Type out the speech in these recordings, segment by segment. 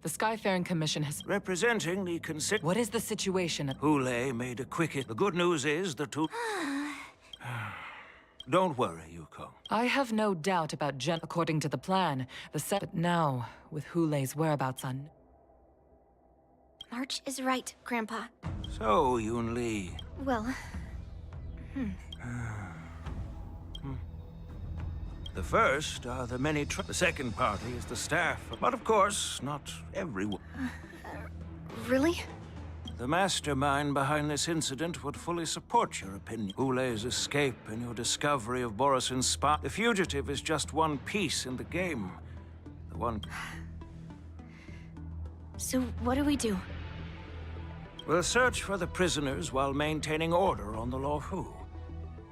The Skyfaring Commission has... Representing the What is the situation? Hule made a quick... The good news is the two... Don't worry, Yukong. I have no doubt about according to the plan. But now, with Hule's whereabouts on... March is right, Grandpa. So, Yun-Li... Well... The first are the many the second party is the staff. But of course, not everyone. Really? The mastermind behind this incident would fully support your opinion. Hule's escape and your discovery of Borisin's spy. The fugitive is just one piece in the game. The one... So what do we do? We'll search for the prisoners while maintaining order on the Luofu,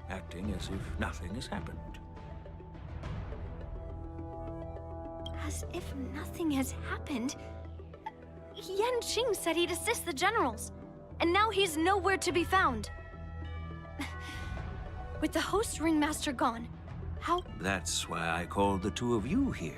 acting as if nothing has happened. As if nothing has happened? Yanqing said he'd assist the generals, and now he's nowhere to be found. With the host ringmaster gone, how... That's why I called the two of you here.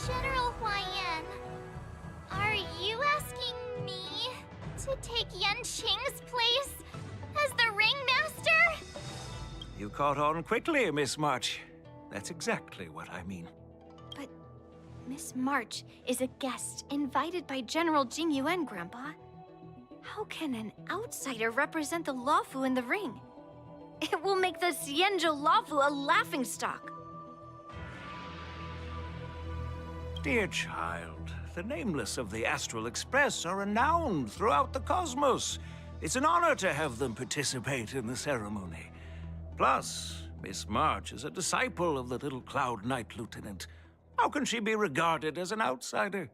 General Huayan, are you asking me to take Yanqing's place as the ringmaster? You caught on quickly, Miss March. That's exactly what I mean. But Miss March is a guest invited by General Jing Yuan, Grandpa. How can an outsider represent the Luofu in the ring? It will make the Xianzhou Luofu a laughingstock. Dear child, the nameless of the Astral Express are renowned throughout the cosmos. It's an honor to have them participate in the ceremony. Plus, Miss March is a disciple of the little Cloud Knight Lieutenant. How can she be regarded as an outsider?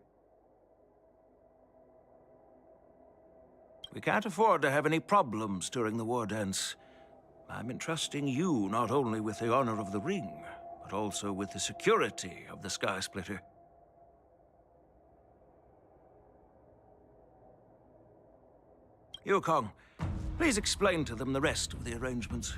We can't afford to have any problems during the war dance. I'm entrusting you not only with the honor of the ring, but also with the security of the Sky Splitter. Yukong, please explain to them the rest of the arrangements.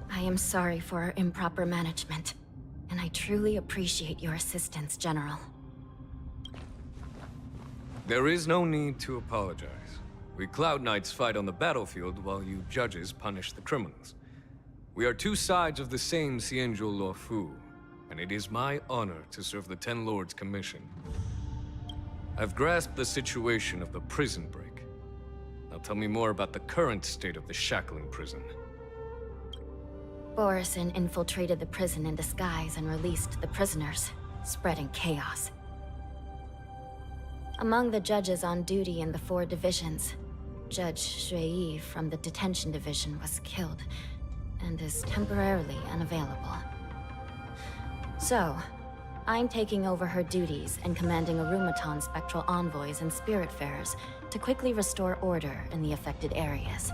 I am sorry for our improper management, and I truly appreciate your assistance, General. There is no need to apologize. We Cloud Knights fight on the battlefield while you judges punish the criminals. We are two sides of the same Xianzhou Luofu, and it is my honor to serve the Ten Lords' commission. I've grasped the situation of the prison break. Now tell me more about the current state of the shackling prison. Borisin infiltrated the prison in disguise and released the prisoners, spreading chaos. Among the judges on duty in the 4 divisions, Judge Xueyi from the detention division was killed and is temporarily unavailable. So, I'm taking over her duties and commanding Arumaton spectral envoys and spiritfarers to quickly restore order in the affected areas.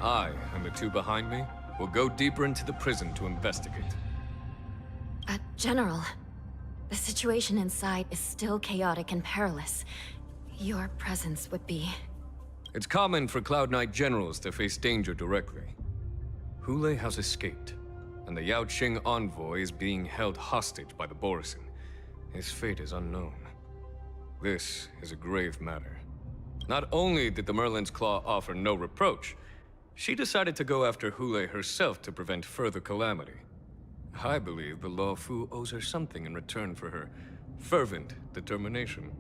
I, and the two behind me, will go deeper into the prison to investigate. General, the situation inside is still chaotic and perilous. Your presence would be... It's common for Cloud Knight generals to face danger directly. Hule has escaped, and the Yaoqing envoy is being held hostage by the Borisin. His fate is unknown. This is a grave matter. Not only did the Merlin's Claw offer no reproach, she decided to go after Hule herself to prevent further calamity. I believe the Luofu owes her something in return for her fervent determination.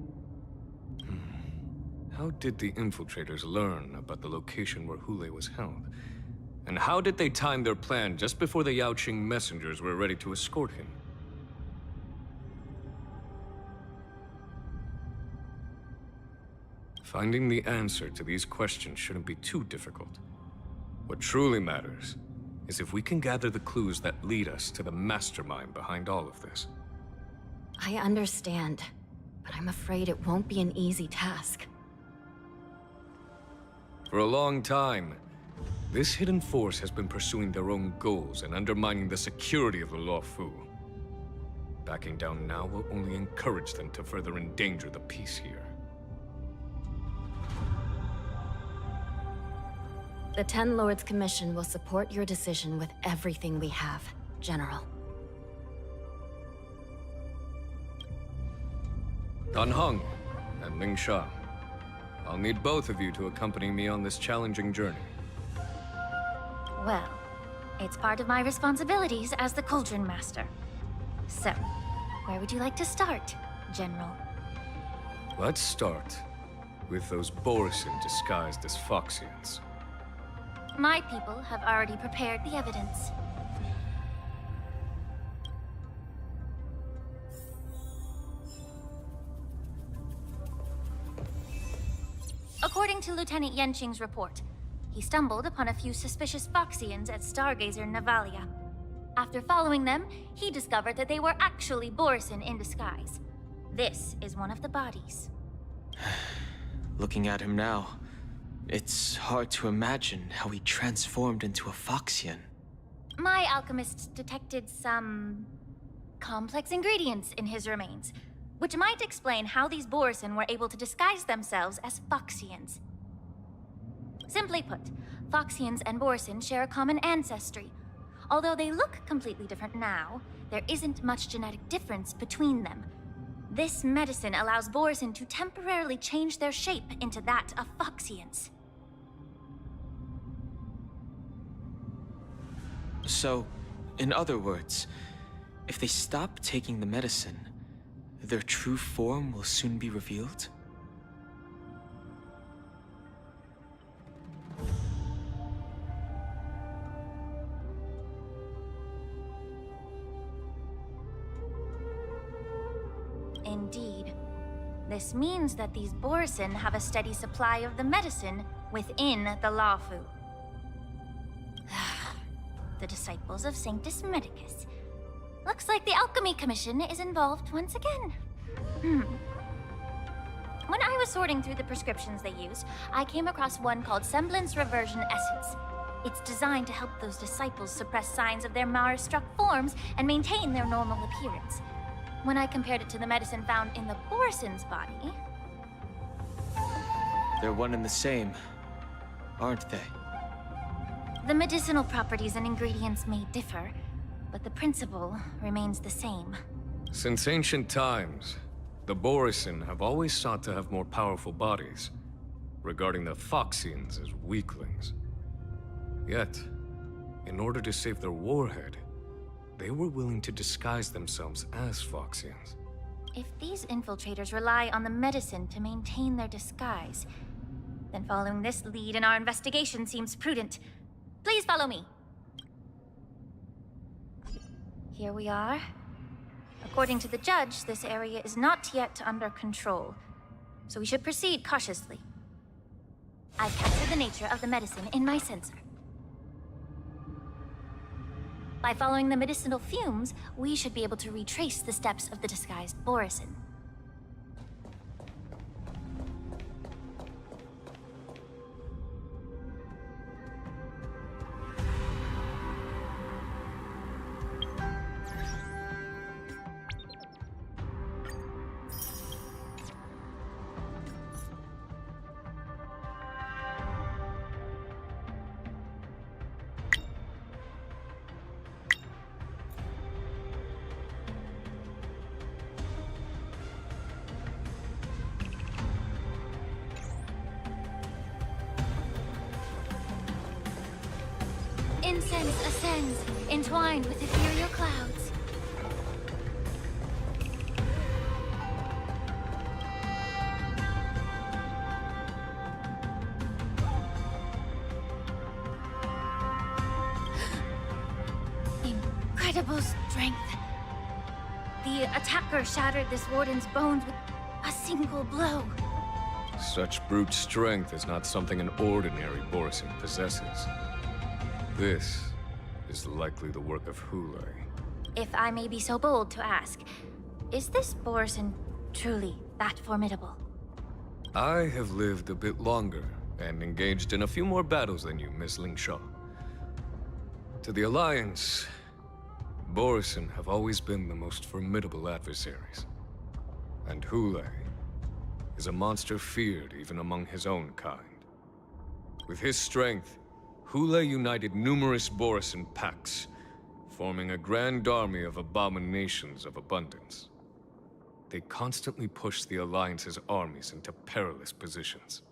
How did the infiltrators learn about the location where Hule was held? And how did they time their plan just before the Yaoqing messengers were ready to escort him? Finding the answer to these questions shouldn't be too difficult. What truly matters is if we can gather the clues that lead us to the mastermind behind all of this. I understand, but I'm afraid it won't be an easy task. For a long time, this hidden force has been pursuing their own goals and undermining the security of the Luofu. Backing down now will only encourage them to further endanger the peace here. The Ten Lords Commission will support your decision with everything we have, General. Dan Heng and Ling Sha, I'll need both of you to accompany me on this challenging journey. Well, it's part of my responsibilities as the Cauldron Master. So, where would you like to start, General? Let's start with those Borisin disguised as Foxians. My people have already prepared the evidence. According to Lieutenant Yenqing's report, he stumbled upon a few suspicious Foxians at Stargazer Navalia. After following them, he discovered that they were actually Borisin in disguise. This is one of the bodies. Looking at him now, it's hard to imagine how he transformed into a Foxian. My alchemists detected some complex ingredients in his remains, which might explain how these Borisin were able to disguise themselves as Foxians. Simply put, Foxians and Borisin share a common ancestry. Although they look completely different now, there isn't much genetic difference between them. This medicine allows Borisin to temporarily change their shape into that of Foxians. So, in other words, if they stop taking the medicine, their true form will soon be revealed? Indeed. This means that these Borisin have a steady supply of the medicine within the Luofu. The disciples of Sanctus Medicus. Looks like the Alchemy Commission is involved once again. When I was sorting through the prescriptions they used, I came across one called Semblance Reversion Essence. It's designed to help those disciples suppress signs of their Mara-struck forms and maintain their normal appearance. When I compared it to the medicine found in the Borisin's body... They're one and the same, aren't they? The medicinal properties and ingredients may differ, but the principle remains the same. Since ancient times, the Borisin have always sought to have more powerful bodies, regarding the Foxians as weaklings. Yet, in order to save their warhead, they were willing to disguise themselves as Foxians. If these infiltrators rely on the medicine to maintain their disguise, then following this lead in our investigation seems prudent. Please follow me. Here we are. According to the judge, this area is not yet under control, so we should proceed cautiously. I've captured the nature of the medicine in my sensor. By following the medicinal fumes, we should be able to retrace the steps of the disguised Borisin. Incense ascends, entwined with ethereal clouds. Incredible strength. The attacker shattered this warden's bones with a single blow. Such brute strength is not something an ordinary Borisin possesses. This is likely the work of Hulay. If I may be so bold to ask, is this Borisin truly that formidable? I have lived a bit longer and engaged in a few more battles than you, Miss Lingshaw. To the Alliance, Borisin have always been the most formidable adversaries. And Hulay is a monster feared even among his own kind. With his strength, Hulay united numerous Borisin packs, forming a grand army of abominations of abundance. They constantly push the Alliance's armies into perilous positions.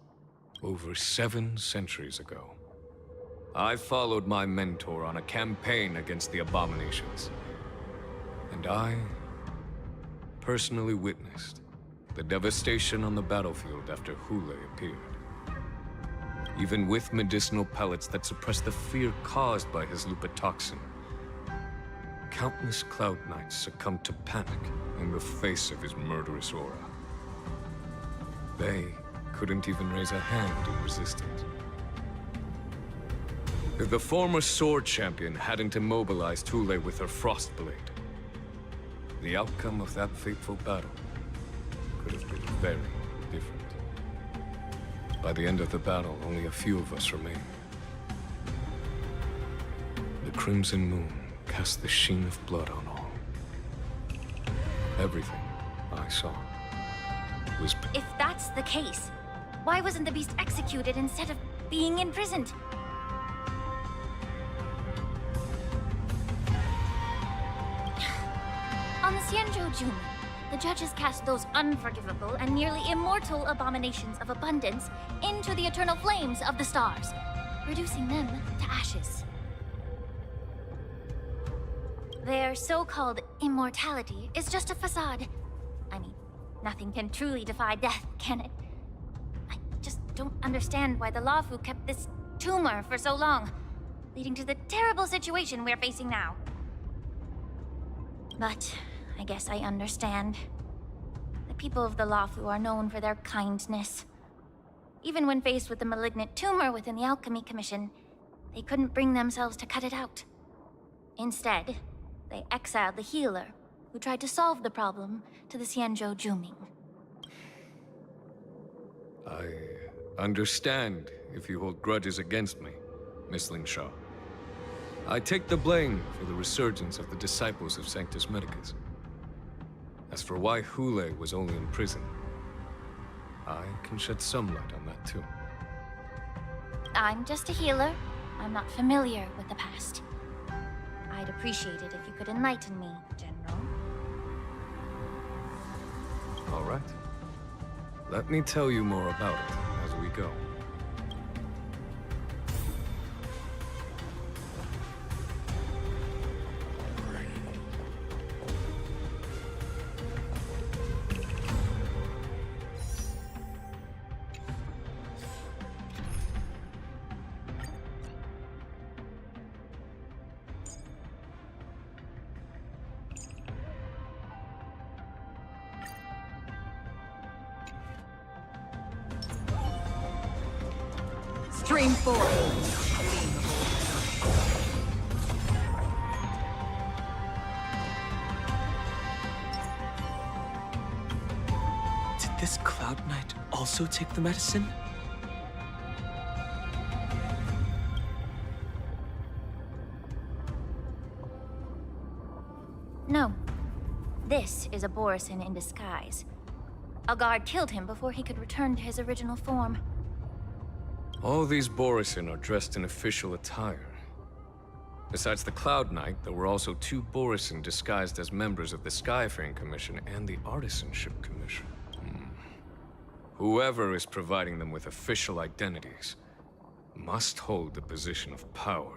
Over 7 centuries ago, I followed my mentor on a campaign against the abominations. And I personally witnessed the devastation on the battlefield after Hulay appeared. Even with medicinal pellets that suppress the fear caused by his lupatoxin, countless Cloud Knights succumbed to panic in the face of his murderous aura. They couldn't even raise a hand in resistance. If the former sword champion hadn't immobilized Hulay with her frost blade, the outcome of that fateful battle could have been very different. By the end of the battle, only a few of us remained. The crimson moon cast the sheen of blood on all. Everything I saw was... If that's the case, why wasn't the beast executed instead of being imprisoned? On the Xianzhou, the judges cast those unforgivable and nearly immortal abominations of abundance into the eternal flames of the stars, reducing them to ashes. Their so-called immortality is just a facade. I mean, nothing can truly defy death, can it? I just don't understand why the Luofu kept this tumor for so long, leading to the terrible situation we're facing now. But I guess I understand. The people of the Luofu are known for their kindness. Even when faced with the malignant tumor within the Alchemy Commission, they couldn't bring themselves to cut it out. Instead, they exiled the healer, who tried to solve the problem, to the Xianzhou Juming. I understand if you hold grudges against me, Miss Lingshaw. I take the blame for the resurgence of the disciples of Sanctus Medicus. As for why Hulay was only in prison, I can shed some light on that too. I'm just a healer. I'm not familiar with the past. I'd appreciate it if you could enlighten me, General. All right. Let me tell you more about it as we go. Stream 4. Did this Cloud Knight also take the medicine? No. This is a Borisin in disguise. A guard killed him before he could return to his original form. All these Borisin are dressed in official attire. Besides the Cloud Knight, there were also 2 Borisin disguised as members of the Skyfaring Commission and the Artisanship Commission. Whoever is providing them with official identities must hold the position of power.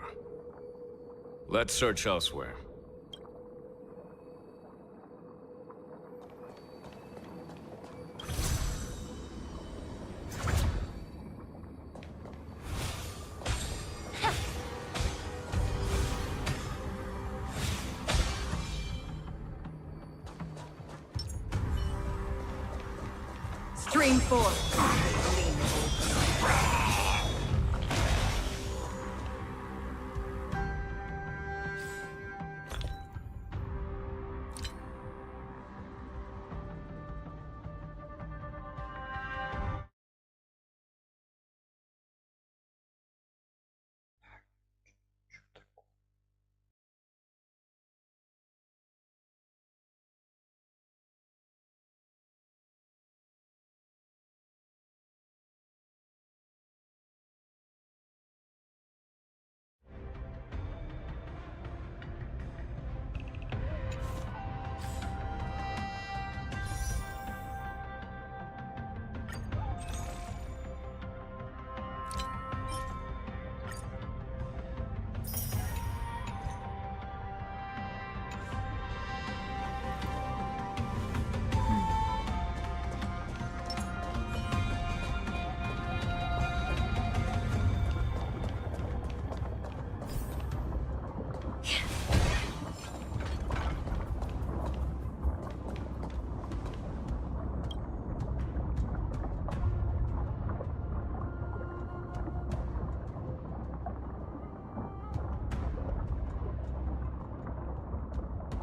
Let's search elsewhere. Stream 4.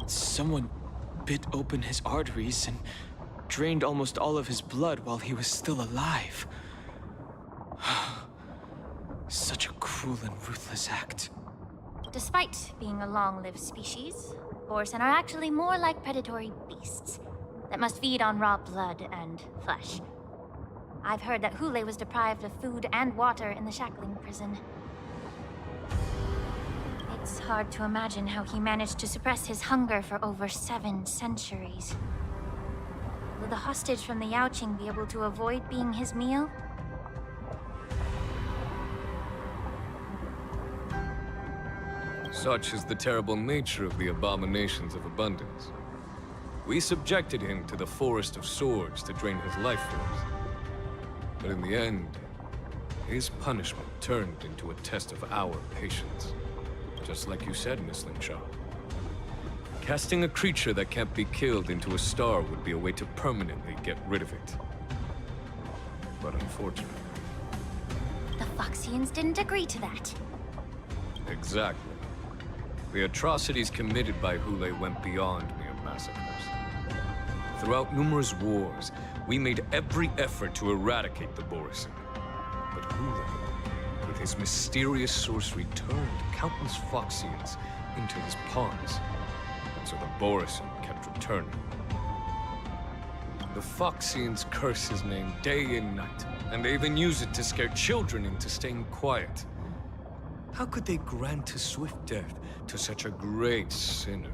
Someone bit open his arteries and drained almost all of his blood while he was still alive. Such a cruel and ruthless act. Despite being a long-lived species, Borsen are actually more like predatory beasts that must feed on raw blood and flesh. I've heard that Hule was deprived of food and water in the shackling prison. It's hard to imagine how he managed to suppress his hunger for over 7 centuries. Will the hostage from the Yaoqing be able to avoid being his meal? Such is the terrible nature of the abominations of abundance. We subjected him to the forest of swords to drain his life force. But in the end, his punishment turned into a test of our patience. Just like you said, Miss Linshaw. Casting a creature that can't be killed into a star would be a way to permanently get rid of it. But unfortunately... The Foxians didn't agree to that. Exactly. The atrocities committed by Hule went beyond mere massacres. Throughout numerous wars, we made every effort to eradicate the Borsen. But Hule, with his mysterious sorcery, turned countless Foxians into his pawns. And so the Borsen kept returning. The Foxians curse his name day and night, and they even use it to scare children into staying quiet. How could they grant a swift death to such a great sinner?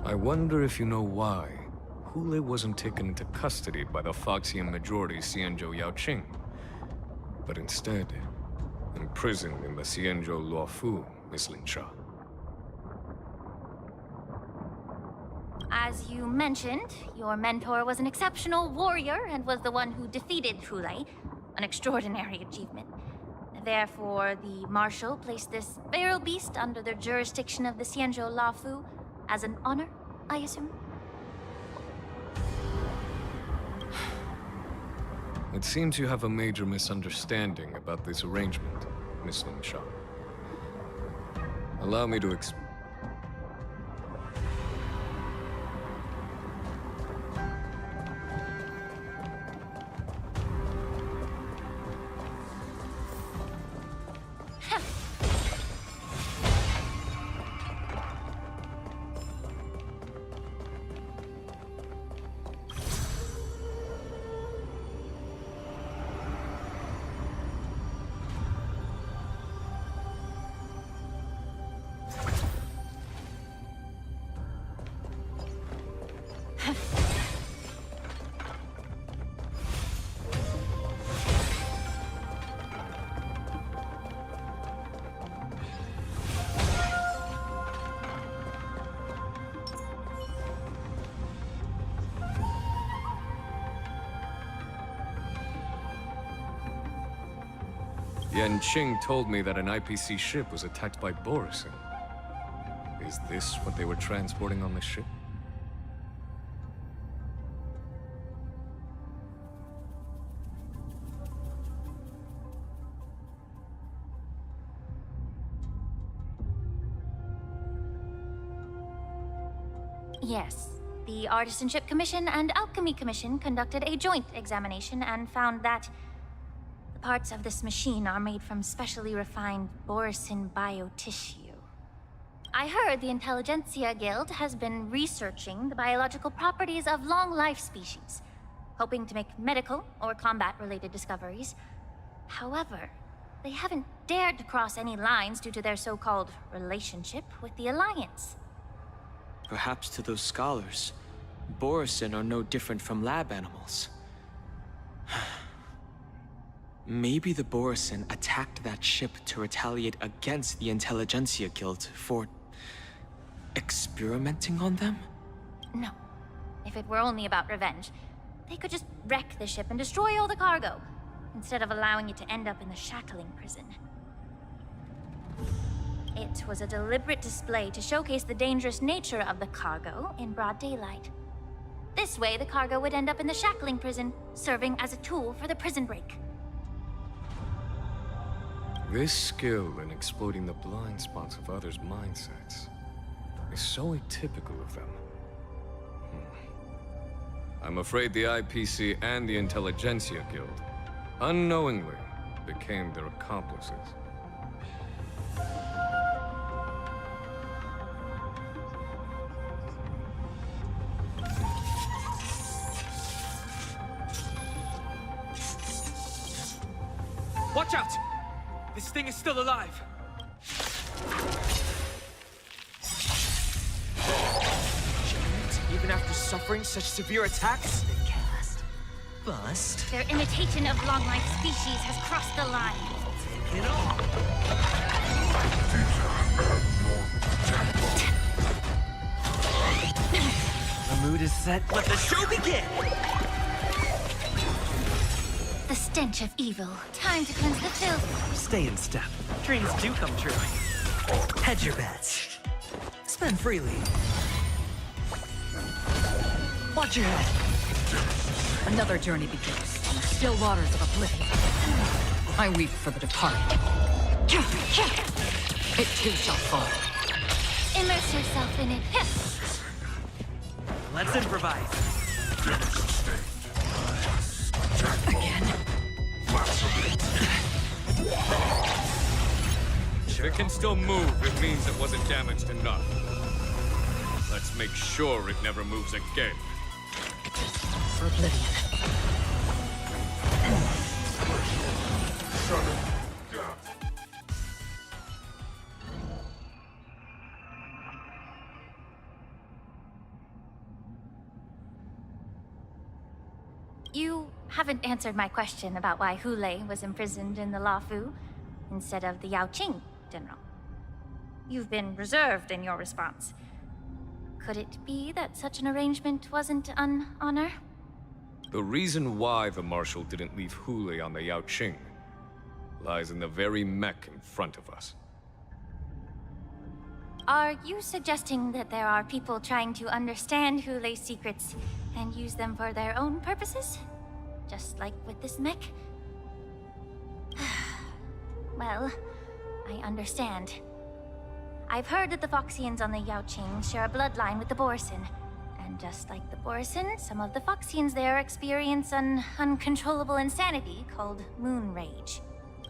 I wonder if you know why Hule wasn't taken into custody by the Foxian majority Xianzhou Yaoqing, but instead imprisoned in the Xianzhou Luofu, Miss Linshaw. As you mentioned, your mentor was an exceptional warrior and was the one who defeated Hule, an extraordinary achievement. Therefore, the Marshal placed this feral beast under the jurisdiction of the Xianzhou Luofu as an honor, I assume? It seems you have a major misunderstanding about this arrangement, Miss Linshaw. Allow me to Yanqing told me that an IPC ship was attacked by Borsen. Is this what they were transporting on the ship? Yes. The Artisanship Commission and Alchemy Commission conducted a joint examination and found that the parts of this machine are made from specially refined Borsen biotissue. I heard the Intelligentsia Guild has been researching the biological properties of long-life species, hoping to make medical or combat-related discoveries. However, they haven't dared to cross any lines due to their so-called relationship with the Alliance. Perhaps to those scholars, Borsen are no different from lab animals. Maybe the Borsen attacked that ship to retaliate against the Intelligentsia Guild for experimenting on them? No. If it were only about revenge, they could just wreck the ship and destroy all the cargo, instead of allowing it to end up in the shackling prison. It was a deliberate display to showcase the dangerous nature of the cargo in broad daylight. This way, the cargo would end up in the shackling prison, serving as a tool for the prison break. This skill in exploiting the blind spots of others' mindsets is so atypical of them. I'm afraid the IPC and the Intelligentsia Guild unknowingly became their accomplices. Watch out! This thing is still alive! Even after suffering such severe attacks? Cast. Bust. Their imitation of long-life species has crossed the line. Take it all. The mood is set. Let the show begin! The stench of evil. Time to cleanse the filth. Stay in step. Dreams do come true. Hedge your bets. Spend freely. Watch your head. Another journey begins on the still waters of oblivion. I weep for the departed. It too shall fall. Immerse yourself in it. Let's improvise. Again. If it can still move, it means it wasn't damaged enough. Let's make sure it never moves again. For oblivion. You haven't answered my question about why Hulei was imprisoned in the Lafu instead of the Yaoqing General. You've been reserved in your response. Could it be that such an arrangement wasn't an honor? The reason why the Marshal didn't leave Hulei on the Yaoqing lies in the very mech in front of us. Are you suggesting that there are people trying to understand Hulei's secrets and use them for their own purposes? Just like with this mech? Well, I understand. I've heard that the Foxians on the Yaoqing share a bloodline with the Borson. And just like the Borson, some of the Foxians there experience an uncontrollable insanity called moon rage.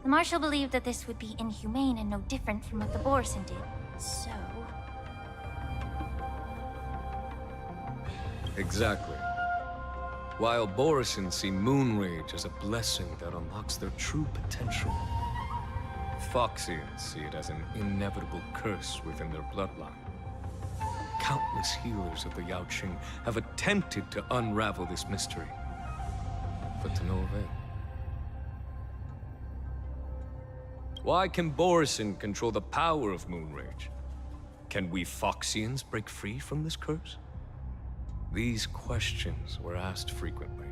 The Marshal believed that this would be inhumane and no different from what the Borson did. So... Exactly. While Borson see moon rage as a blessing that unlocks their true potential, Foxians see it as an inevitable curse within their bloodline. Countless healers of the Yaoqing have attempted to unravel this mystery, but to no avail. Why can Borson control the power of moon rage? Can we Foxians break free from this curse? These questions were asked frequently.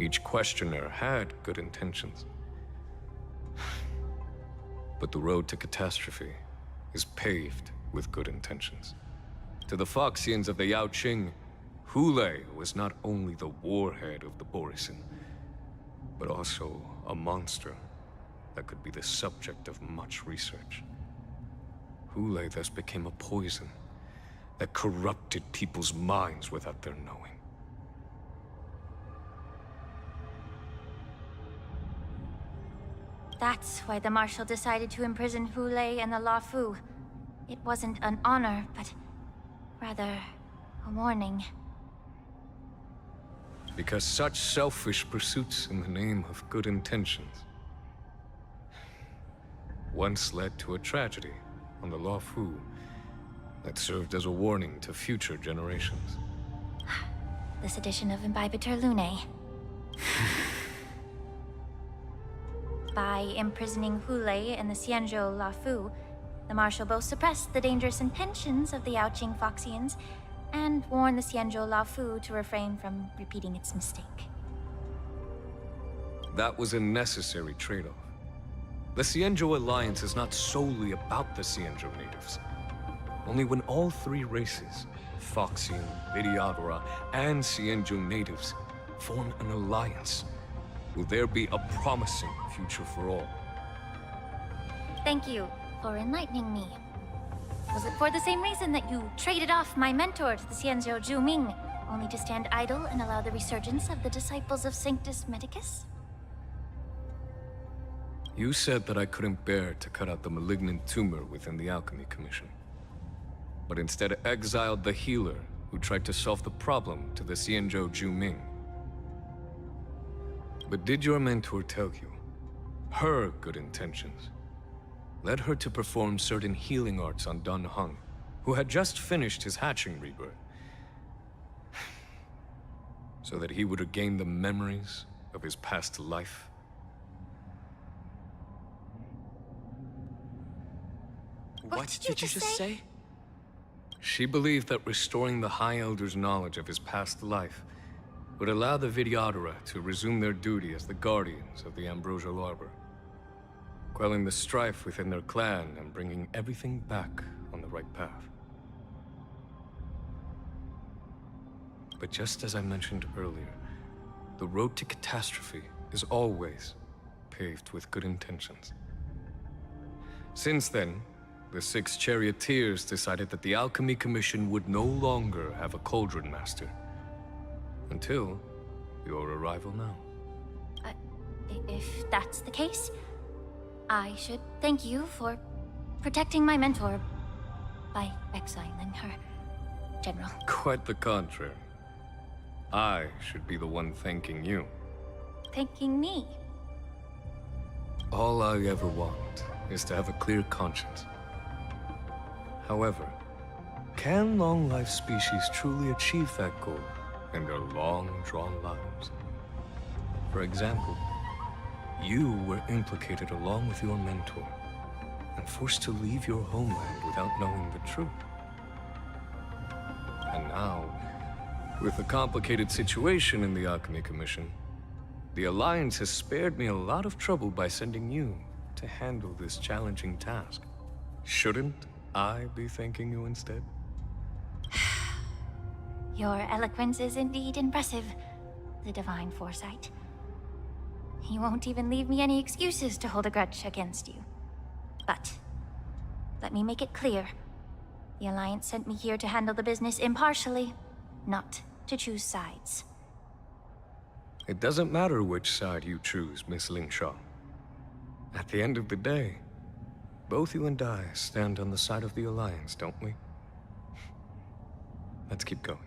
Each questioner had good intentions. But the road to catastrophe is paved with good intentions. To the Foxians of the Yaoqing, Hulei was not only the warhead of the Borson, but also a monster that could be the subject of much research. Hulei thus became a poison that corrupted people's minds without their knowing. That's why the Marshal decided to imprison Hulei and the Lafu. It wasn't an honor, but rather a warning. Because such selfish pursuits in the name of good intentions once led to a tragedy on the Lafu that served as a warning to future generations. This edition of Imbibitor Lunae. By imprisoning Hulei and the Xianzhou Lafu, the Marshal both suppressed the dangerous intentions of the Yaoqing Foxians and warned the Xianzhou Lafu to refrain from repeating its mistake. That was a necessary trade-off. The Xianzhou Alliance is not solely about the Xianzhou natives. Only when all three races, Foxian, Vidyadhara, and Xianzhou natives, form an alliance, will there be a promising future for all. Thank you for enlightening me. Was it for the same reason that you traded off my mentor to the Xianzhou Zhuming, only to stand idle and allow the resurgence of the disciples of Sanctus Medicus? You said that I couldn't bear to cut out the malignant tumor within the Alchemy Commission, but instead exiled the healer who tried to solve the problem to the Xianzhou Zhuming. But did your mentor tell you her good intentions led her to perform certain healing arts on Dan Heng, who had just finished his hatching rebirth, so that he would regain the memories of his past life? What did you just say? She believed that restoring the High Elder's knowledge of his past life would allow the Vidyadhara to resume their duty as the guardians of the Ambrosial Arbor, quelling the strife within their clan and bringing everything back on the right path. But just as I mentioned earlier, the road to catastrophe is always paved with good intentions. Since then, the 6 charioteers decided that the Alchemy Commission would no longer have a cauldron master. Until your arrival now. If that's the case, I should thank you for protecting my mentor by exiling her, General. Quite the contrary. I should be the one thanking you. Thanking me? All I ever want is to have a clear conscience. However, can long-life species truly achieve that goal in their long-drawn lives? For example, you were implicated along with your mentor and forced to leave your homeland without knowing the truth. And now, with the complicated situation in the Alchemy Commission, the Alliance has spared me a lot of trouble by sending you to handle this challenging task. Shouldn't I be thanking you instead? Your eloquence is indeed impressive, the divine foresight. You won't even leave me any excuses to hold a grudge against you. But let me make it clear. The Alliance sent me here to handle the business impartially, not to choose sides. It doesn't matter which side you choose, Miss Lingshaw. At the end of the day, both you and I stand on the side of the Alliance, don't we? Let's keep going.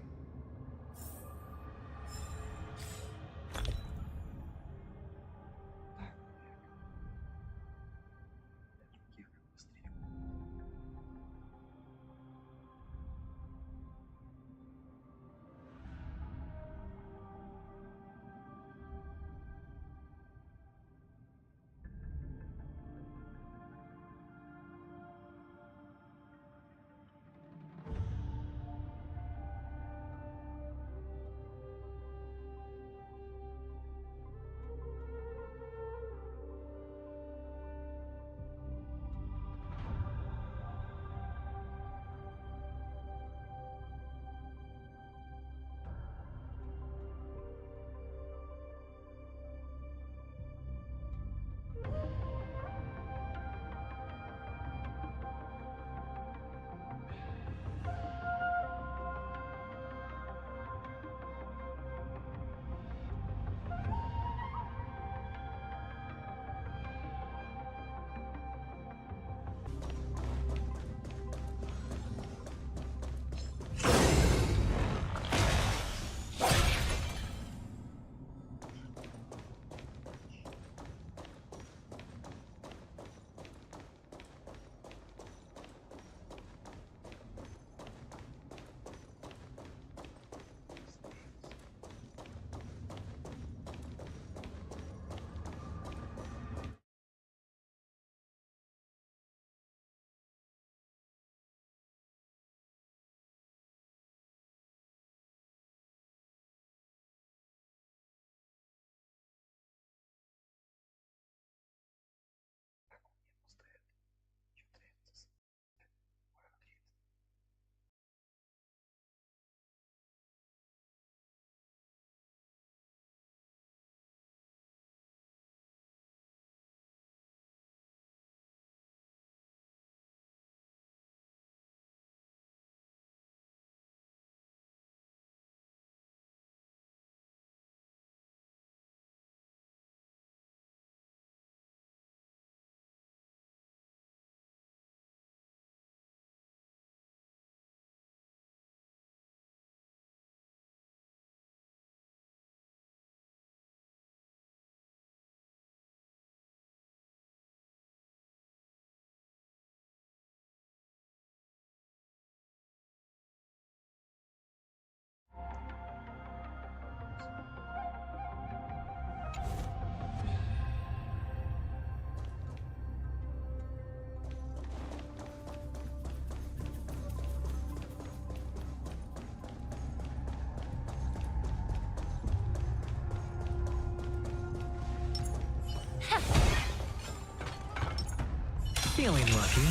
Feeling lucky.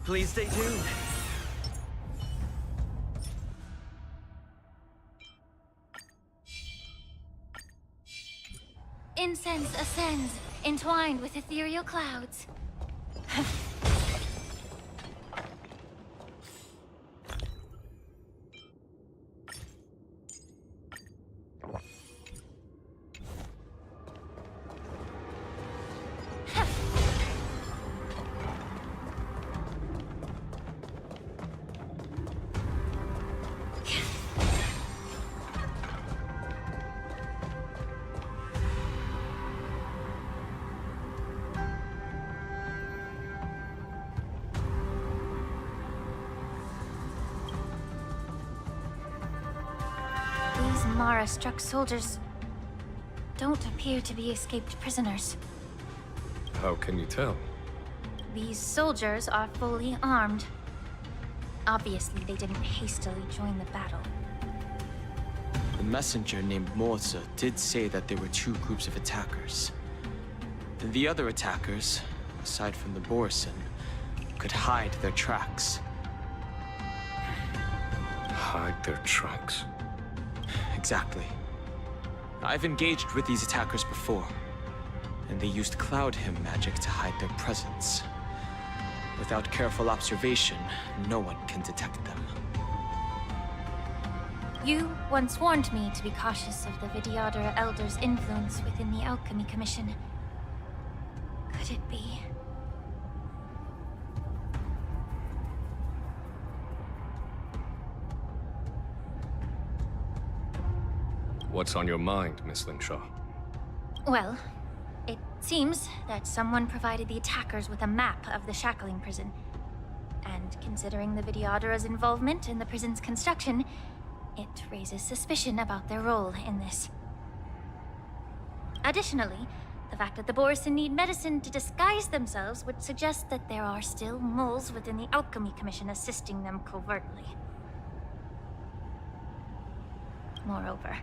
Please stay tuned. Incense ascends, entwined with ethereal clouds. Mara-struck soldiers don't appear to be escaped prisoners. How can you tell? These soldiers are fully armed. Obviously, they didn't hastily join the battle. The messenger named Moza did say that there were two groups of attackers. The other attackers, aside from the Borison, could hide their tracks. Hide their tracks? Exactly. I've engaged with these attackers before, and they used Cloud Hymn magic to hide their presence. Without careful observation, no one can detect them. You once warned me to be cautious of the Vidyadhara Elder's influence within the Alchemy Commission. Could it be? What's on your mind, Miss Lingshaw? Well, it seems that someone provided the attackers with a map of the shackling prison. And considering the Vidyadhara's involvement in the prison's construction, it raises suspicion about their role in this. Additionally, the fact that the Borison need medicine to disguise themselves would suggest that there are still moles within the Alchemy Commission assisting them covertly. Moreover,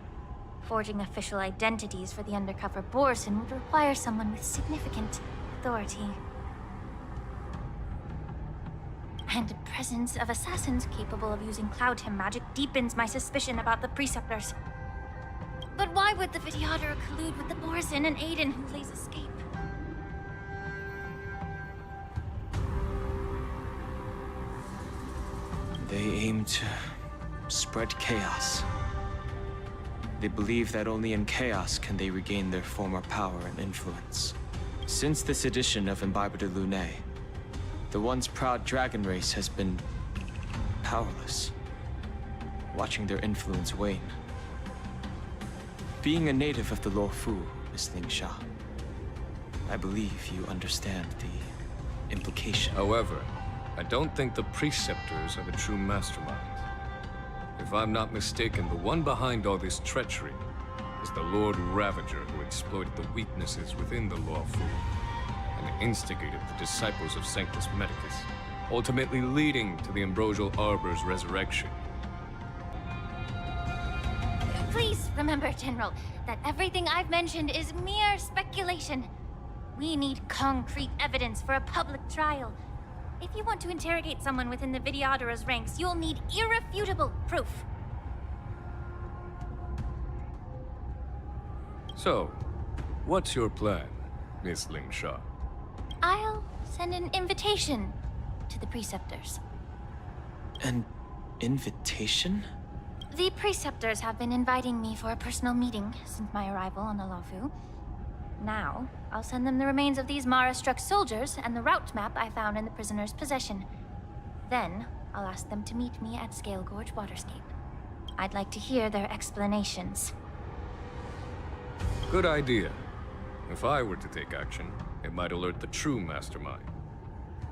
forging official identities for the undercover Borison would require someone with significant authority. And the presence of assassins capable of using Cloud Hymn magic deepens my suspicion about the Preceptors. But why would the Vidyadhara collude with the Borison and aid in Hulei's escape? They aim to spread chaos. They believe that only in chaos can they regain their former power and influence. Since this edition of Imbibe de Lune, the once proud dragon race has been powerless, watching their influence wane. Being a native of the Luofu, Miss Lingsha, I believe you understand the implication. However, I don't think the Preceptors are the true masterminds. If I'm not mistaken, the one behind all this treachery is the Lord Ravager who exploited the weaknesses within the Luofu and instigated the disciples of Sanctus Medicus, ultimately leading to the Ambrosial Arbor's resurrection. Please remember, General, that everything I've mentioned is mere speculation. We need concrete evidence for a public trial. If you want to interrogate someone within the Vidyadhara's ranks, you'll need irrefutable proof. So, what's your plan, Miss Lingshaw? I'll send an invitation to the Preceptors. An invitation? The Preceptors have been inviting me for a personal meeting since my arrival on the Luofu. Now, I'll send them the remains of these Mara-struck soldiers and the route map I found in the prisoner's possession. Then, I'll ask them to meet me at Scale Gorge Waterscape. I'd like to hear their explanations. Good idea. If I were to take action, it might alert the true mastermind.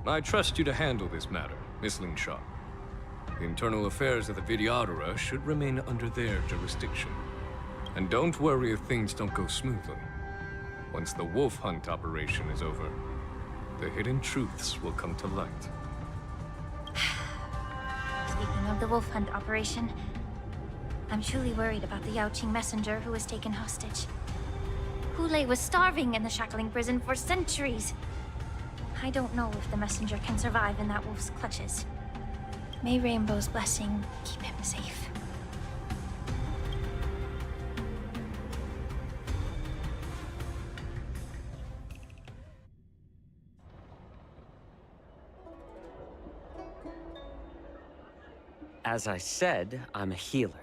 I trust you to handle this matter, Miss Lingshaw. The internal affairs of the Vidyadhara should remain under their jurisdiction. And don't worry if things don't go smoothly. Once the wolf hunt operation is over, the hidden truths will come to light. Speaking of the wolf hunt operation, I'm truly worried about the Yaoqing messenger who was taken hostage. Hulei was starving in the shackling prison for centuries. I don't know if the messenger can survive in that wolf's clutches. May Rainbow's blessing keep him safe. As I said, I'm a healer.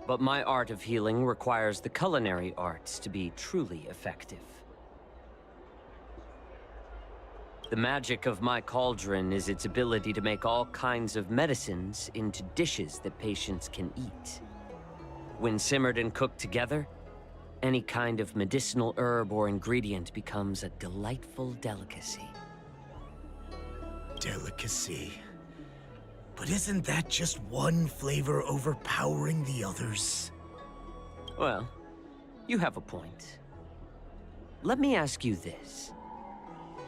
But my art of healing requires the culinary arts to be truly effective. The magic of my cauldron is its ability to make all kinds of medicines into dishes that patients can eat. When simmered and cooked together, any kind of medicinal herb or ingredient becomes a delightful delicacy. Delicacy. But isn't that just one flavor overpowering the others? Well, you have a point. Let me ask you this.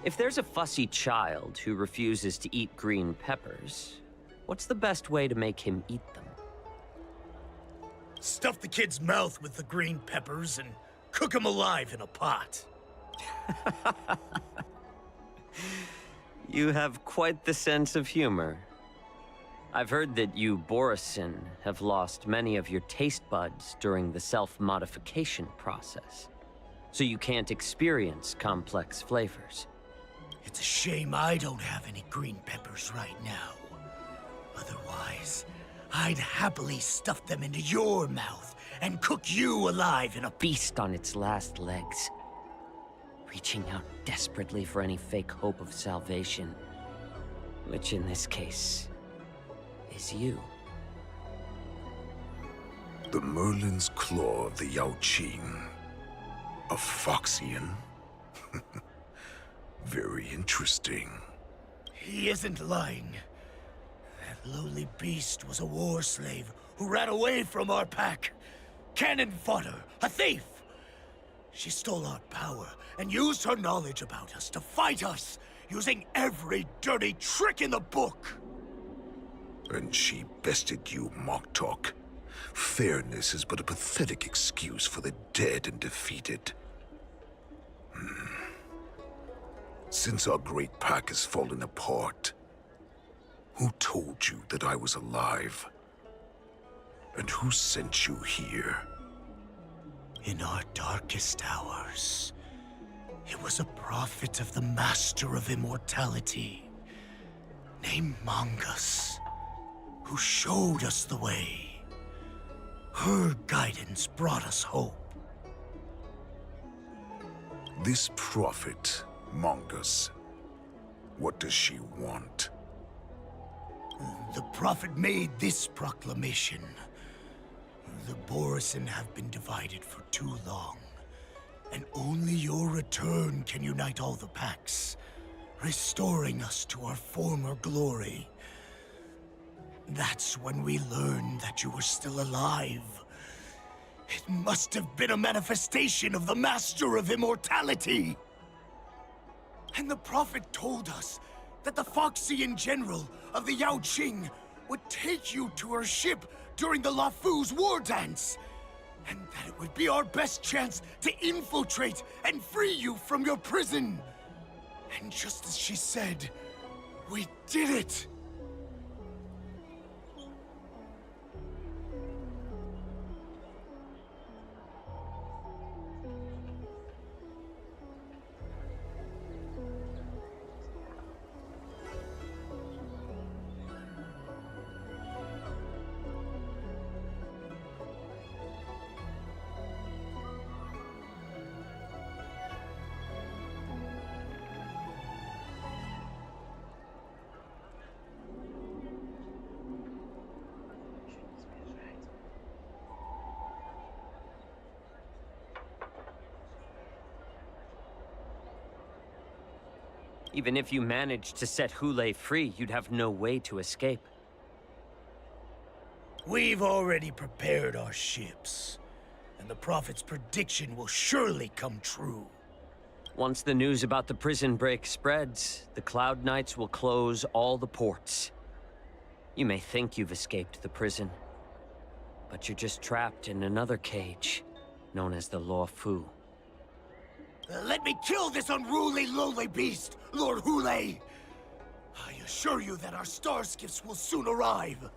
If there's a fussy child who refuses to eat green peppers, what's the best way to make him eat them? Stuff the kid's mouth with the green peppers and cook him alive in a pot. You have quite the sense of humor. I've heard that you, Borisin, have lost many of your taste buds during the self-modification process, so you can't experience complex flavors. It's a shame I don't have any green peppers right now. Otherwise, I'd happily stuff them into your mouth and cook you alive in a Beast on its last legs, reaching out desperately for any fake hope of salvation, which in this case is you. The Merlin's Claw of the Yaoqing. A Foxian? Very interesting. He isn't lying. That lowly beast was a war slave who ran away from our pack. Cannon fodder, a thief. She stole our power and used her knowledge about us to fight us, using every dirty trick in the book. And she bested you, Moktok. Fairness is but a pathetic excuse for the dead and defeated. Since our great pack has fallen apart, who told you that I was alive? And who sent you here? In our darkest hours, it was a prophet of the Master of Immortality, named Mongus, who showed us the way. Her guidance brought us hope. This prophet, Mongus, what does she want? The prophet made this proclamation. The Borisin have been divided for too long, and only your return can unite all the packs, restoring us to our former glory. That's when we learned that you were still alive. It must have been a manifestation of the Master of Immortality. And the prophet told us that the Foxian general of the Yaoqing would take you to her ship during the Lafu's war dance, and that it would be our best chance to infiltrate and free you from your prison. And just as she said, we did it! Even if you managed to set Hulei free, you'd have no way to escape. We've already prepared our ships, and the Prophet's prediction will surely come true. Once the news about the prison break spreads, the Cloud Knights will close all the ports. You may think you've escaped the prison, but you're just trapped in another cage, known as the Lafu. Let me kill this unruly, lowly beast, Lord Hulei! I assure you that our star skiffs will soon arrive.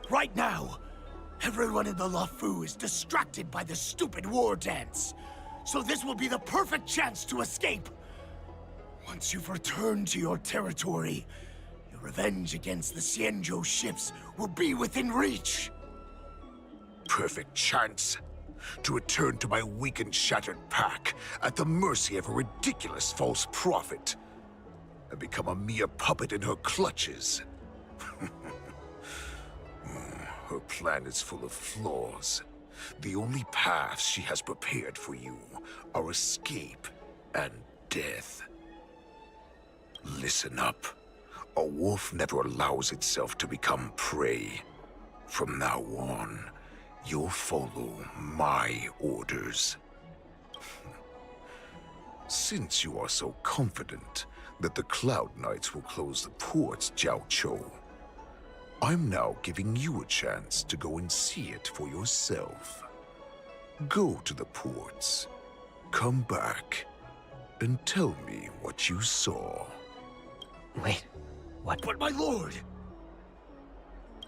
Right now, everyone in the Luofu is distracted by the stupid war dance. So this will be the perfect chance to escape. Once you've returned to your territory, your revenge against the Xianzhou ships will be within reach. Perfect chance to return to my weak and shattered pack at the mercy of a ridiculous false prophet and become a mere puppet in her clutches. Her plan is full of flaws. The only paths she has prepared for you are escape and death. Listen up. A wolf never allows itself to become prey. From now on, you'll follow my orders. Since you are so confident that the Cloud Knights will close the ports, Jiaoqiu, I'm now giving you a chance to go and see it for yourself. Go to the ports, come back, and tell me what you saw. Wait, what? But my lord!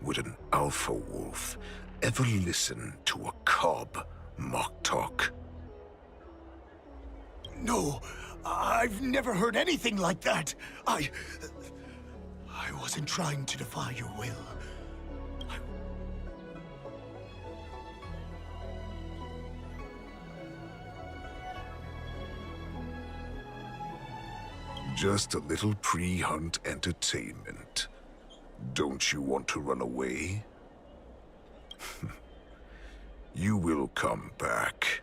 Would an alpha wolf ever listen to a cub mock talk? No, I've never heard anything like that. I wasn't trying to defy your will. Just a little pre-hunt entertainment. Don't you want to run away? You will come back.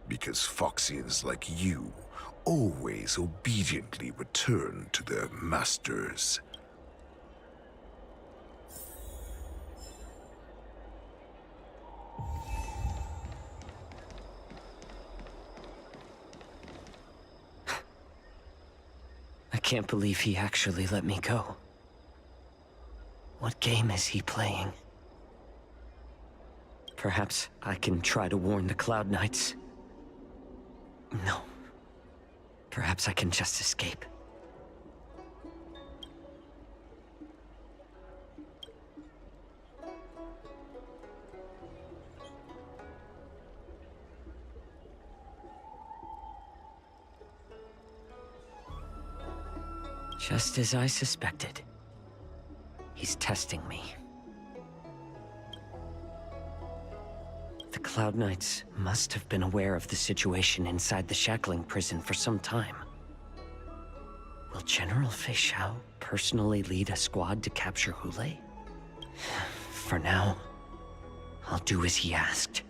Because Foxians like you always obediently return to their masters. I can't believe he actually let me go. What game is he playing? Perhaps I can try to warn the Cloud Knights. No. Perhaps I can just escape. Just as I suspected. He's testing me. The Cloud Knights must have been aware of the situation inside the shackling prison for some time. Will General Fei Xiao personally lead a squad to capture Hulei? For now, I'll do as he asked.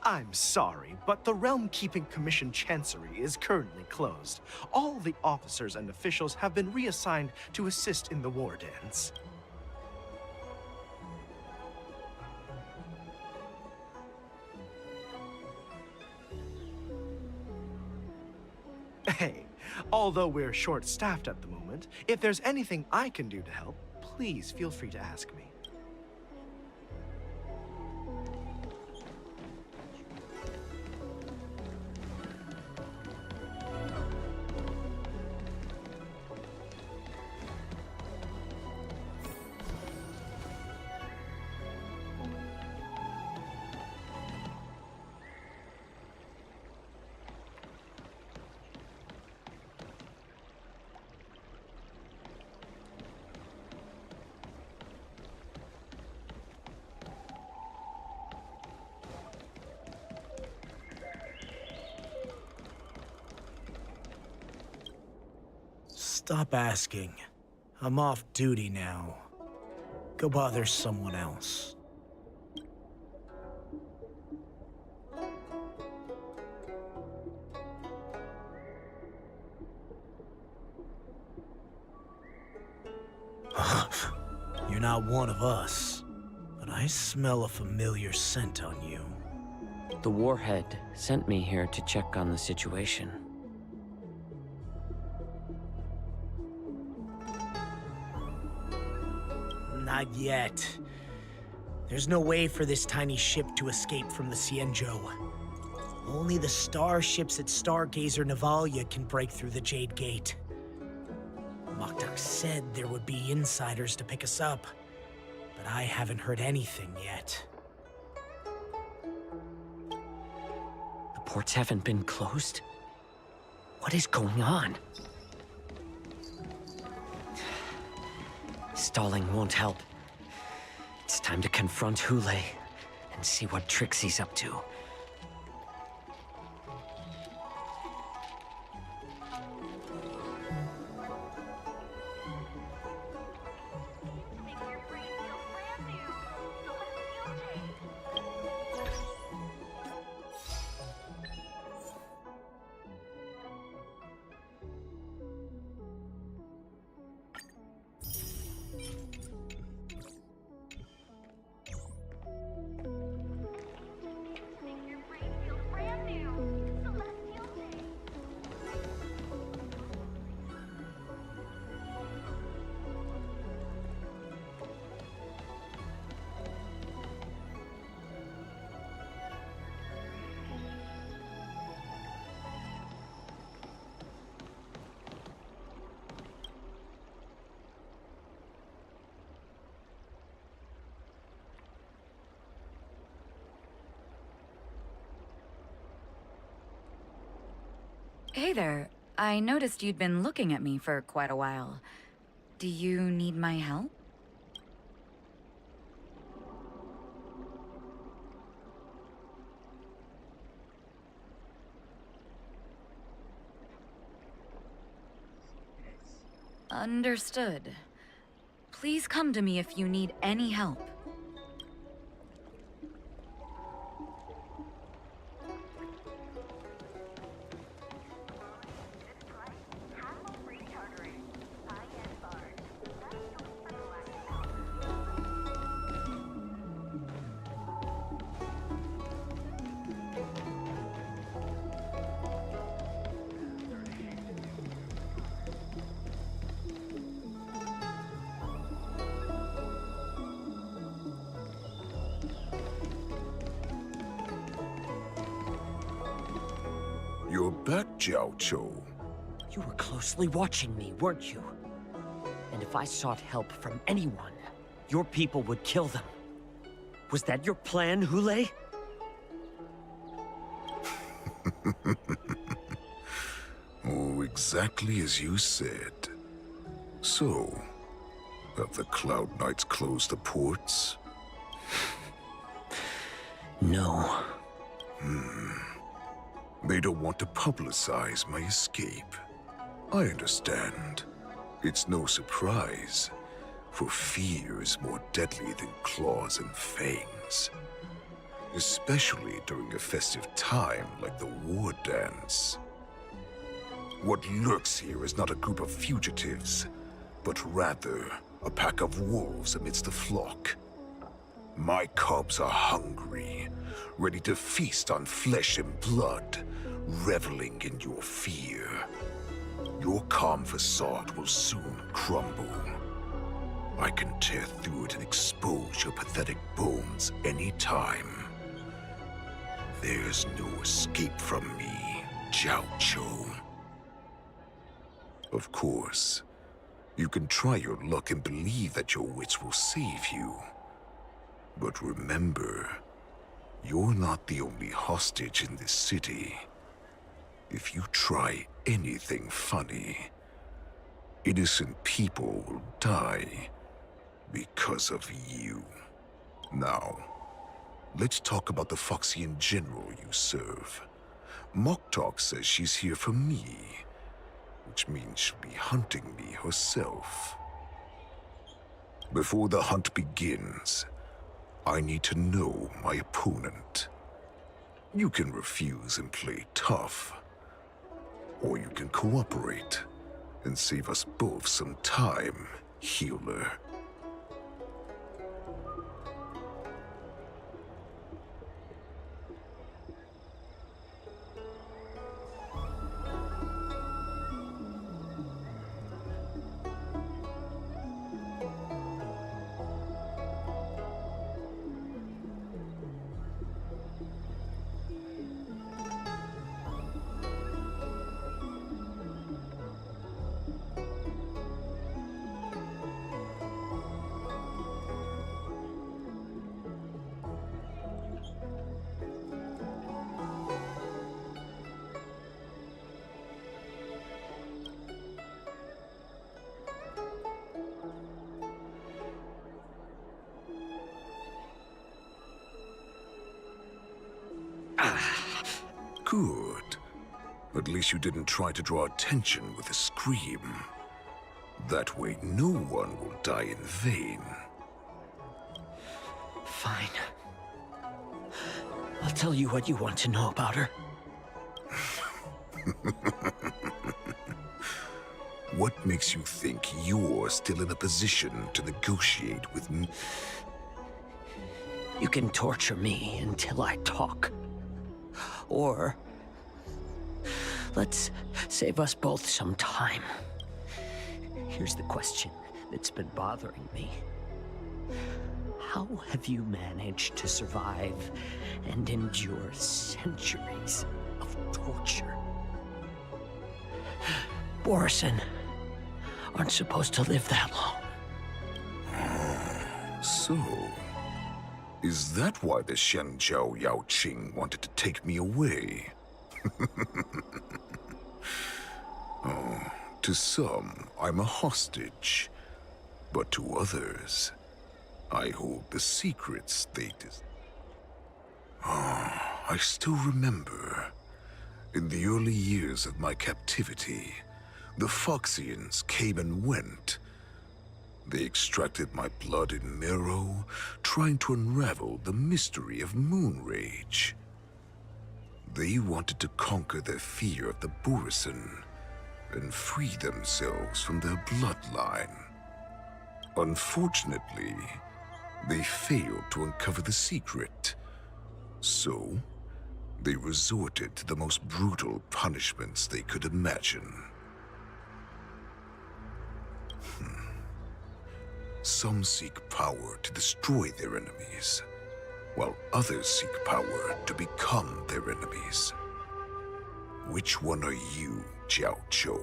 I'm sorry, but the Realm Keeping Commission Chancery is currently closed. All the officers and officials have been reassigned to assist in the war dance. Hey, although we're short-staffed at the moment, if there's anything I can do to help, please feel free to ask me. Stop asking. I'm off duty now. Go bother someone else. You're not one of us, but I smell a familiar scent on you. The Warhead sent me here to check on the situation. Not yet. There's no way for this tiny ship to escape from the Cienjo. Only the starships at Stargazer Navalia can break through the Jade Gate. Moktuk said there would be insiders to pick us up, but I haven't heard anything yet. The ports haven't been closed? What is going on? Stalling won't help. It's time to confront Hule and see what tricks he's up to. Hey there. I noticed you'd been looking at me for quite a while. Do you need my help? Understood. Please come to me if you need any help. You're back, Jiao Cho. You were closely watching me, weren't you? And if I sought help from anyone, your people would kill them. Was that your plan, Hule? Oh, exactly as you said. So, have the Cloud Knights closed the ports? No. They don't want to publicize my escape. I understand. It's no surprise, for fear is more deadly than claws and fangs. Especially during a festive time like the war dance. What lurks here is not a group of fugitives, but rather a pack of wolves amidst the flock. My cubs are hungry, ready to feast on flesh and blood, reveling in your fear. Your calm facade will soon crumble. I can tear through it and expose your pathetic bones any time. There's no escape from me, Jiao Cho. Of course, you can try your luck and believe that your wits will save you. But remember, you're not the only hostage in this city. If you try anything funny, innocent people will die because of you. Now, let's talk about the Foxian general you serve. Moktuk says she's here for me, which means she'll be hunting me herself. Before the hunt begins, I need to know my opponent. You can refuse and play tough, or you can cooperate and save us both some time, healer. Good. At least you didn't try to draw attention with a scream. That way no one will die in vain. Fine. I'll tell you what you want to know about her. What makes you think you're still in a position to negotiate with me? You can torture me until I talk. Or let's save us both some time. Here's the question that's been bothering me. How have you managed to survive and endure centuries of torture? Borison aren't supposed to live that long. So, is that why the Shenjiao Yao Qing wanted to take me away? Oh, to some, I'm a hostage. But to others, I hold the secrets they I still remember. In the early years of my captivity, the Foxians came and went. They extracted my blood and marrow, trying to unravel the mystery of moon rage. They wanted to conquer their fear of the Borison and free themselves from their bloodline. Unfortunately, they failed to uncover the secret. So, they resorted to the most brutal punishments they could imagine. Some seek power to destroy their enemies, while others seek power to become their enemies. Which one are you, Jiao Zhou?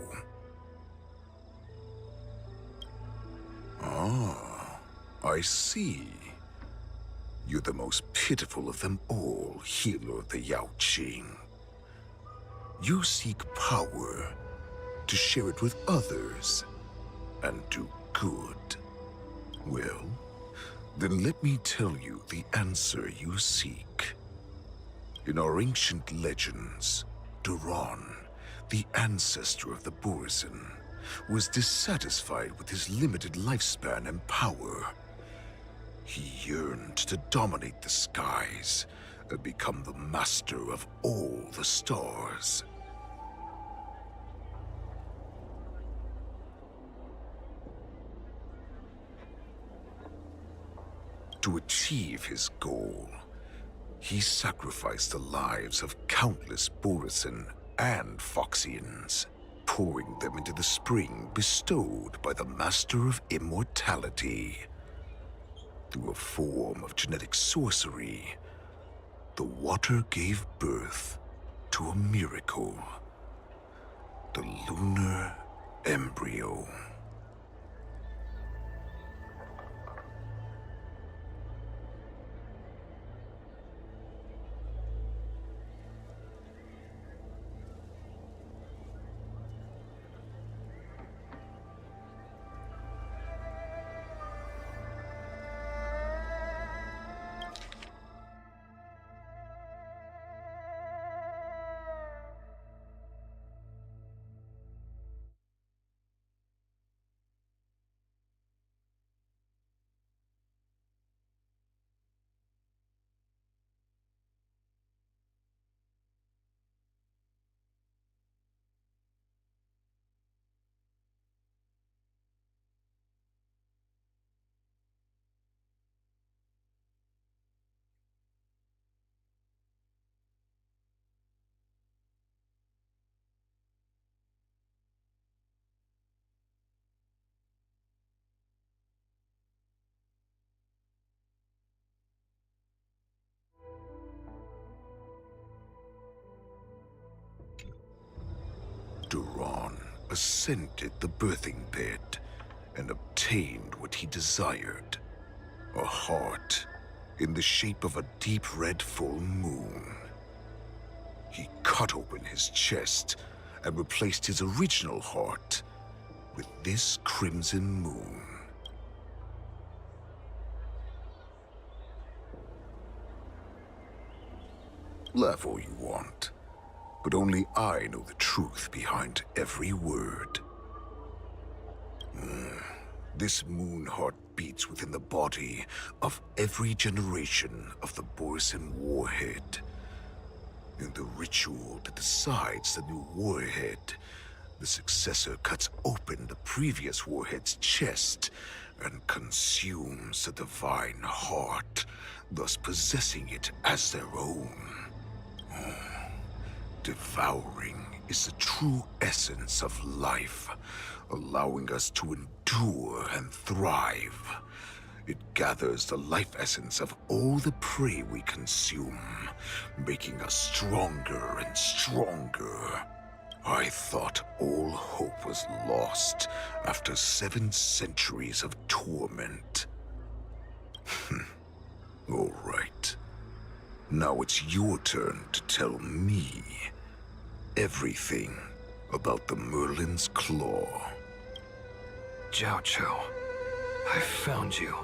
Ah, I see. You're the most pitiful of them all, healer of the Yao Qing. You seek power to share it with others and do good. Well, then let me tell you the answer you seek. In our ancient legends, Duran, the ancestor of the Borison, was dissatisfied with his limited lifespan and power. He yearned to dominate the skies and become the master of all the stars. To achieve his goal, he sacrificed the lives of countless Borison and Foxians, pouring them into the spring bestowed by the Master of Immortality. Through a form of genetic sorcery, the water gave birth to a miracle. The lunar embryo. Duran ascended the birthing bed and obtained what he desired. A heart in the shape of a deep red full moon. He cut open his chest and replaced his original heart with this crimson moon. Laugh all you want. but only I know the truth behind every word. This moon heart beats within the body of every generation of the Borisin warhead. In the ritual that decides the new warhead, the successor cuts open the previous warhead's chest and consumes the divine heart, thus possessing it as their own. Devouring is the true essence of life, allowing us to endure and thrive. It gathers the life essence of all the prey we consume, making us stronger and stronger. I thought all hope was lost after 7 centuries of torment. All right. Now it's your turn to tell me everything about the Merlin's Claw. Zhao Cho, I found you.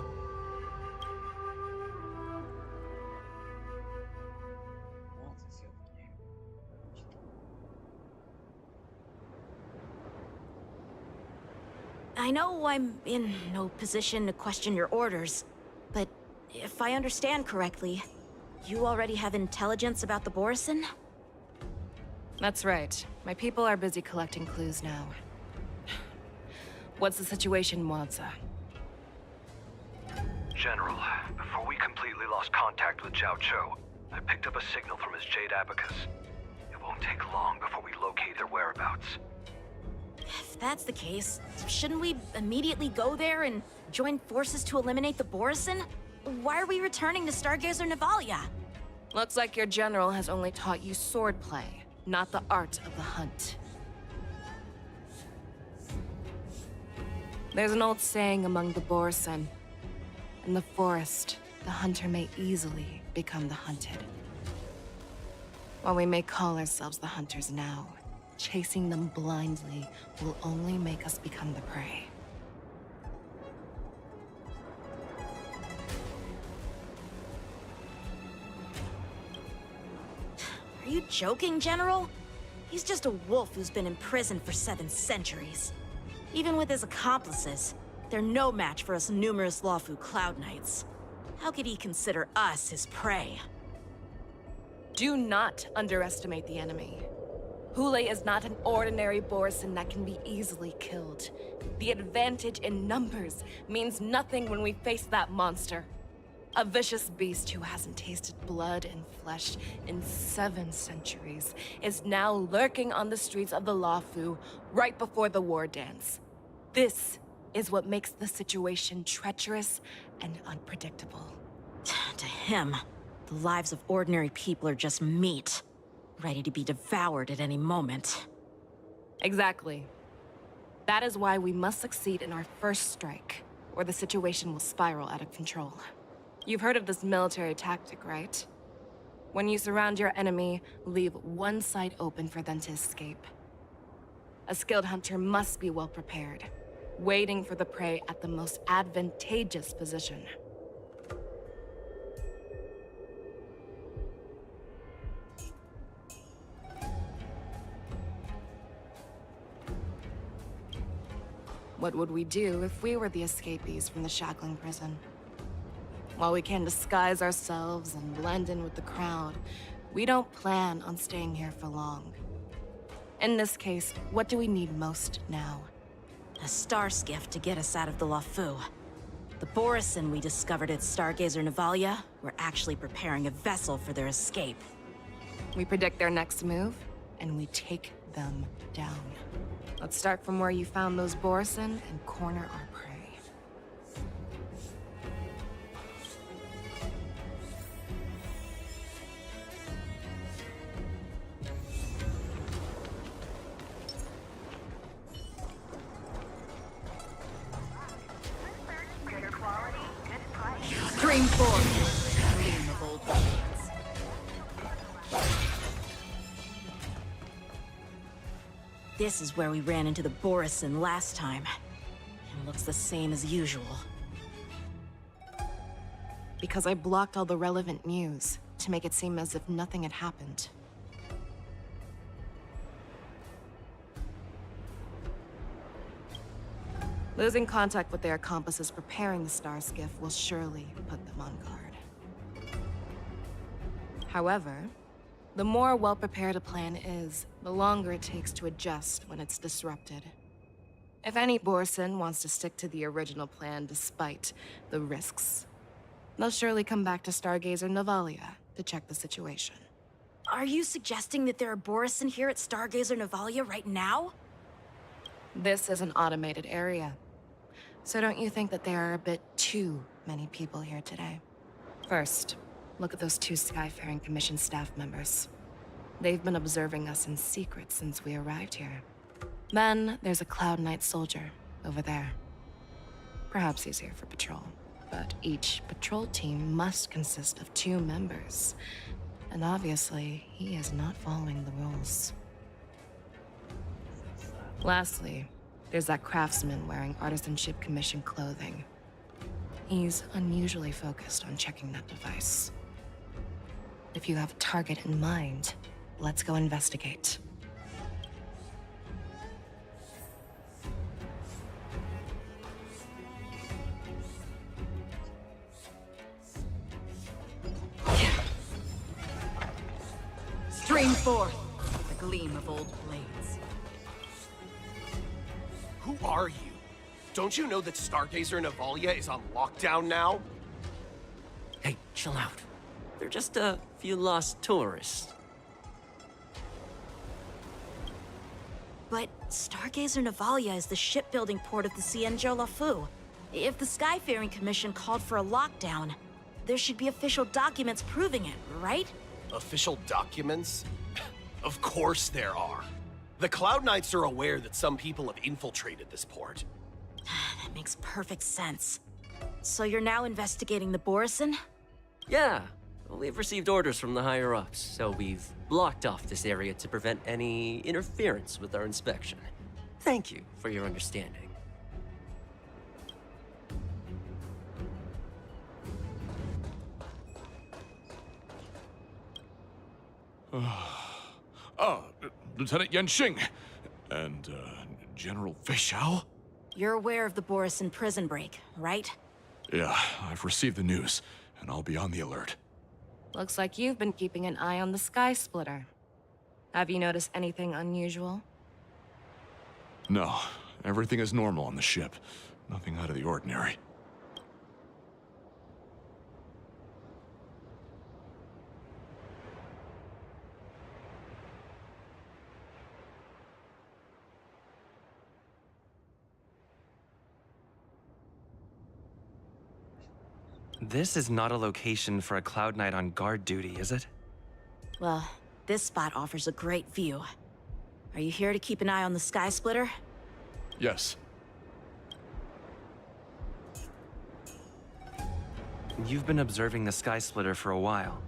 I know I'm in no position to question your orders, but if I understand correctly, you already have intelligence about the Borisin? That's right. My people are busy collecting clues now. What's the situation, Mwanza? General, before we completely lost contact with Zhao Cho, I picked up a signal from his Jade Abacus. It won't take long before we locate their whereabouts. If that's the case, shouldn't we immediately go there and join forces to eliminate the Borisin? Why are we returning to Stargazer Navalia? Looks like your general has only taught you swordplay, not the art of the hunt. There's an old saying among the Borisin. In the forest, the hunter may easily become the hunted. While we may call ourselves the hunters now, chasing them blindly will only make us become the prey. Are you joking, General? He's just a wolf who's been imprisoned for 7 centuries. Even with his accomplices, they're no match for us numerous Lawfu Cloud Knights. How could he consider us his prey? Do not underestimate the enemy. Hule is not an ordinary Borisin that can be easily killed. The advantage in numbers means nothing when we face that monster. A vicious beast who hasn't tasted blood and flesh in 7 centuries is now lurking on the streets of the Lawfu right before the war dance. This is what makes the situation treacherous and unpredictable. To him, the lives of ordinary people are just meat, ready to be devoured at any moment. Exactly. That is why we must succeed in our first strike, or the situation will spiral out of control. You've heard of this military tactic, right? When you surround your enemy, leave one side open for them to escape. A skilled hunter must be well prepared, waiting for the prey at the most advantageous position. What would we do if we were the escapees from the shackling prison? While we can disguise ourselves and blend in with the crowd, we don't plan on staying here for long. In this case, what do we need most now? A star skiff to get us out of the Lawfu. The Borisin we discovered at Stargazer Navalia were actually preparing a vessel for their escape. We predict their next move, and we take them down. Let's start from where you found those Borisin and corner our prey. Stream forward. Gleam of old days. This is where we ran into the Borisin last time. It looks the same as usual. Because I blocked all the relevant news to make it seem as if nothing had happened. Losing contact with their accomplices preparing the Star Skiff will surely put them on guard. However, the more well-prepared a plan is, the longer it takes to adjust when it's disrupted. If any Borson wants to stick to the original plan despite the risks, they'll surely come back to Stargazer Navalia to check the situation. Are you suggesting that there are Borson here at Stargazer Navalia right now? This is an automated area. So don't you think that there are a bit too many people here today? First, look at those 2 Skyfaring Commission staff members. They've been observing us in secret since we arrived here. Then there's a Cloud Knight soldier over there. Perhaps he's here for patrol, but each patrol team must consist of 2 members. And obviously, he is not following the rules. Lastly, there's that craftsman wearing Artisanship Commission clothing. He's unusually focused on checking that device. If you have a target in mind, let's go investigate. Stream forth the gleam of old blades. Who are you? Don't you know that Stargazer Navalia is on lockdown now? Hey, chill out. They're just a few lost tourists. But Stargazer Navalia is the shipbuilding port of the Cienjo Lafu. If the Skyfaring Commission called for a lockdown, there should be official documents proving it, right? Official documents? Of course there are. The Cloud Knights are aware that some people have infiltrated this port. That makes perfect sense. So you're now investigating the Borson? Yeah, we've received orders from the higher-ups, so we've blocked off this area to prevent any interference with our inspection. Thank you for your understanding. Lieutenant Yenxing and General Feixiao? You're aware of the Borson prison break, right? Yeah, I've received the news, and I'll be on the alert. Looks like you've been keeping an eye on the Sky Splitter. Have you noticed anything unusual? No, everything is normal on the ship. Nothing out of the ordinary. This is not a location for a Cloud Knight on guard duty, is it? Well, this spot offers a great view. Are you here to keep an eye on the Sky Splitter? Yes. You've been observing the Sky Splitter for a while.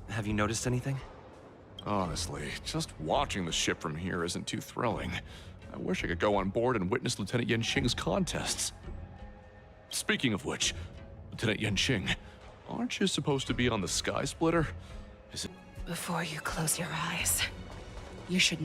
Have you noticed anything? Honestly, just watching the ship from here isn't too thrilling. I wish I could go on board and witness Lieutenant Yenxing's contests. Speaking of which, Lieutenant Yenxing, aren't you supposed to be on the Sky Splitter? Is it... Before you close your eyes, you should